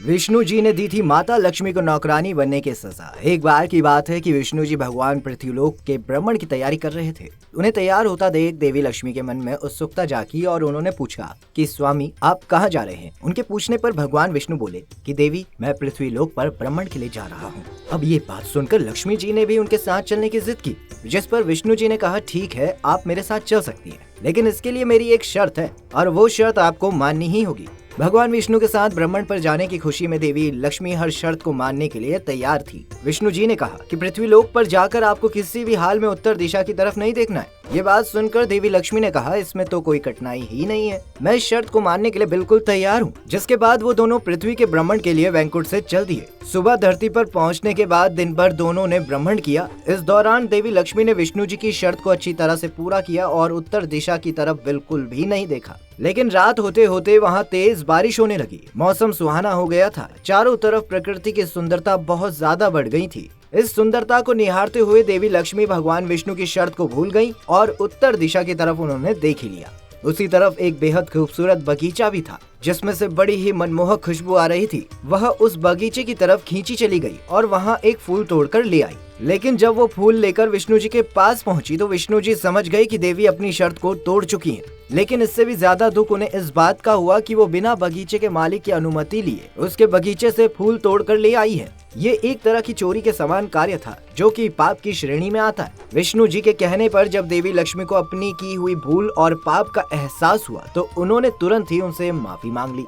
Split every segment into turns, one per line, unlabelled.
विष्णु जी ने दी थी माता लक्ष्मी को नौकरानी बनने की सजा। एक बार की बात है कि विष्णु जी भगवान पृथ्वीलोक के भ्रमण की तैयारी कर रहे थे। उन्हें तैयार होता देख देवी लक्ष्मी के मन में उत्सुकता जागी और उन्होंने पूछा कि स्वामी आप कहाँ जा रहे हैं। उनके पूछने पर भगवान विष्णु बोले कि देवी मैं पृथ्वीलोक पर भ्रमण के लिए जा रहा हूँ। अब ये बात सुनकर लक्ष्मी जी ने भी उनके साथ चलने की जिद की, जिस पर विष्णु जी ने कहा ठीक है आप मेरे साथ चल सकती हैं, लेकिन इसके लिए मेरी एक शर्त है और वो शर्त आपको माननी ही होगी। भगवान विष्णु के साथ भ्रमण पर जाने की खुशी में देवी लक्ष्मी हर शर्त को मानने के लिए तैयार थी। विष्णु जी ने कहा कि पृथ्वीलोक पर जाकर आपको किसी भी हाल में उत्तर दिशा की तरफ नहीं देखना है। ये बात सुनकर देवी लक्ष्मी ने कहा इसमें तो कोई कठिनाई ही नहीं है, मैं इस शर्त को मानने के लिए बिल्कुल तैयार हूँ। जिसके बाद वो दोनों पृथ्वी के भ्रमण के लिए वैकुंठ से चल दिए। सुबह धरती पर पहुँचने के बाद दिन भर दोनों ने भ्रमण किया। इस दौरान देवी लक्ष्मी ने विष्णु जी की शर्त को अच्छी तरह से पूरा किया और उत्तर दिशा की तरफ बिल्कुल भी नहीं देखा। लेकिन रात होते होते वहाँ तेज बारिश होने लगी। मौसम सुहाना हो गया था। चारों तरफ प्रकृति की सुंदरता बहुत ज्यादा बढ़ गई थी। इस सुंदरता को निहारते हुए देवी लक्ष्मी भगवान विष्णु की शर्त को भूल गईं और उत्तर दिशा की तरफ उन्होंने देख ही लिया। उसी तरफ एक बेहद खूबसूरत बगीचा भी था जिसमें से बड़ी ही मनमोहक खुशबू आ रही थी। वह उस बगीचे की तरफ खींची चली गई और वहाँ एक फूल तोड़कर ले आई। लेकिन जब वो फूल लेकर विष्णु जी के पास पहुंची तो विष्णु जी समझ गए कि देवी अपनी शर्त को तोड़ चुकी हैं। लेकिन इससे भी ज्यादा दुख उन्हें इस बात का हुआ कि वो बिना बगीचे के मालिक की अनुमति लिए उसके बगीचे से फूल तोड़कर ले आई है। ये एक तरह की चोरी के समान कार्य था जो कि पाप की श्रेणी में आता है। विष्णु जी के कहने पर जब देवी लक्ष्मी को अपनी की हुई भूल और पाप का एहसास हुआ तो उन्होंने तुरंत ही उनसे माफी मांग ली।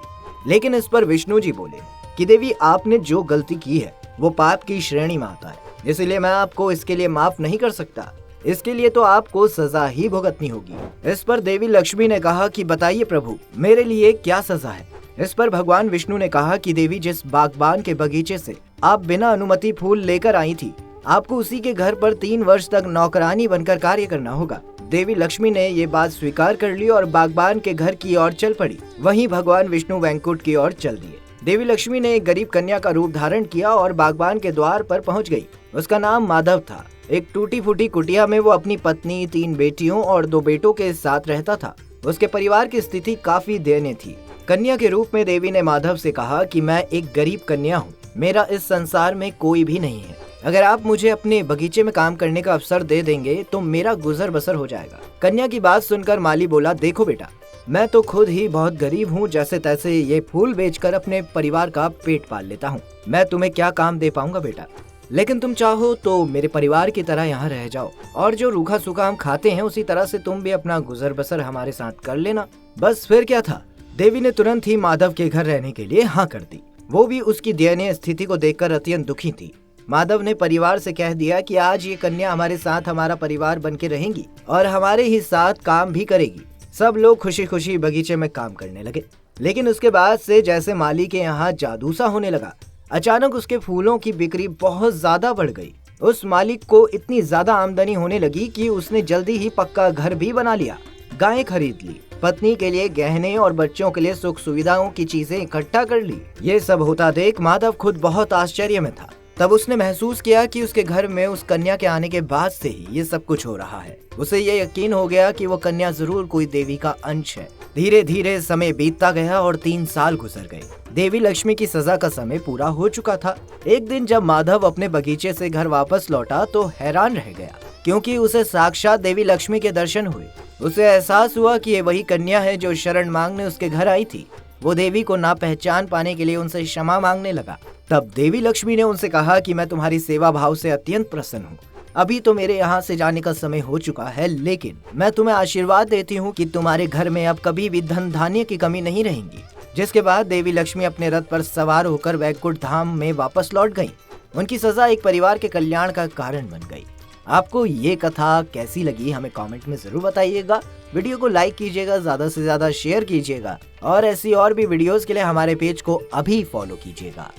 लेकिन इस पर विष्णु जी बोले कि देवी आपने जो गलती की है वो पाप की श्रेणी में आता है, इसलिए मैं आपको इसके लिए माफ नहीं कर सकता। इसके लिए तो आपको सजा ही भुगतनी होगी। इस पर देवी लक्ष्मी ने कहा कि बताइए प्रभु मेरे लिए क्या सजा है। इस पर भगवान विष्णु ने कहा कि देवी जिस बागबान के बगीचे से आप बिना अनुमति फूल लेकर आई थी, आपको उसी के घर पर 3 वर्ष तक नौकरानी बनकर कार्य करना होगा। देवी लक्ष्मी ने ये बात स्वीकार कर ली और बागबान के घर की ओर चल पड़ी। वहीं भगवान विष्णु वैकुंठ की ओर चल दिए। देवी लक्ष्मी ने एक गरीब कन्या का रूप धारण किया और बागबान के द्वार पर पहुंच गई। उसका नाम माधव था। एक टूटी फूटी कुटिया में वो अपनी पत्नी, 3 बेटियों और 2 बेटों के साथ रहता था। उसके परिवार की स्थिति काफी दयनीय थी। कन्या के रूप में देवी ने माधव से कहा कि मैं एक गरीब कन्या हूँ, मेरा इस संसार में कोई भी नहीं है। अगर आप मुझे अपने बगीचे में काम करने का अवसर दे देंगे तो मेरा गुजर बसर हो जाएगा। कन्या की बात सुनकर माली बोला देखो बेटा, मैं तो खुद ही बहुत गरीब हूँ, जैसे तैसे ये फूल बेचकर अपने परिवार का पेट पाल लेता हूँ। मैं तुम्हें क्या काम दे पाऊंगा बेटा, लेकिन तुम चाहो तो मेरे परिवार की तरह यहाँ रह जाओ और जो रूखा सूखा हम खाते हैं उसी तरह से तुम भी अपना गुजर बसर हमारे साथ कर लेना। बस फिर क्या था, देवी ने तुरंत ही माधव के घर रहने के लिए हाँ कर दी। वो भी उसकी दयनीय स्थिति को देखकर अत्यंत दुखी थी। माधव ने परिवार से कह दिया कि आज ये कन्या हमारे साथ हमारा परिवार बन के रहेंगी और हमारे ही साथ काम भी करेगी। सब लोग खुशी खुशी बगीचे में काम करने लगे। लेकिन उसके बाद से जैसे माली के यहाँ जादू सा होने लगा। अचानक उसके फूलों की बिक्री बहुत ज्यादा बढ़ गई। उस मालिक को इतनी ज्यादा आमदनी होने लगी कि उसने जल्दी ही पक्का घर भी बना लिया, गाय खरीद ली, पत्नी के लिए गहने और बच्चों के लिए सुख सुविधाओं की चीजें इकट्ठा कर ली। ये सब होता देख माधव खुद बहुत आश्चर्य में था। तब उसने महसूस किया कि उसके घर में उस कन्या के आने के बाद से ही ये सब कुछ हो रहा है। उसे ये यकीन हो गया कि वो कन्या जरूर कोई देवी का अंश है। धीरे धीरे समय बीतता गया और 3 साल गुजर गए। देवी लक्ष्मी की सजा का समय पूरा हो चुका था। एक दिन जब माधव अपने बगीचे से घर वापस लौटा तो हैरान रह गया, क्योंकि उसे साक्षात देवी लक्ष्मी के दर्शन हुए। उसे एहसास हुआ कि ये वही कन्या है जो शरण मांगने उसके घर आई थी। वो देवी को ना पहचान पाने के लिए उनसे क्षमा मांगने लगा। तब देवी लक्ष्मी ने उनसे कहा कि मैं तुम्हारी सेवा भाव से अत्यंत प्रसन्न हूँ। अभी तो मेरे यहाँ से जाने का समय हो चुका है, लेकिन मैं तुम्हें आशीर्वाद देती हूँ कि तुम्हारे घर में अब कभी भी धन धान्य की कमी नहीं रहेगी। जिसके बाद देवी लक्ष्मी अपने रथ पर सवार होकर वैकुंठ धाम में वापस लौट गयी। उनकी सजा एक परिवार के कल्याण का कारण बन गई। आपको ये कथा कैसी लगी हमें कमेंट में जरूर बताइएगा। वीडियो को लाइक कीजिएगा, ज्यादा से ज्यादा शेयर कीजिएगा और ऐसी और भी वीडियोस के लिए हमारे पेज को अभी फॉलो कीजिएगा।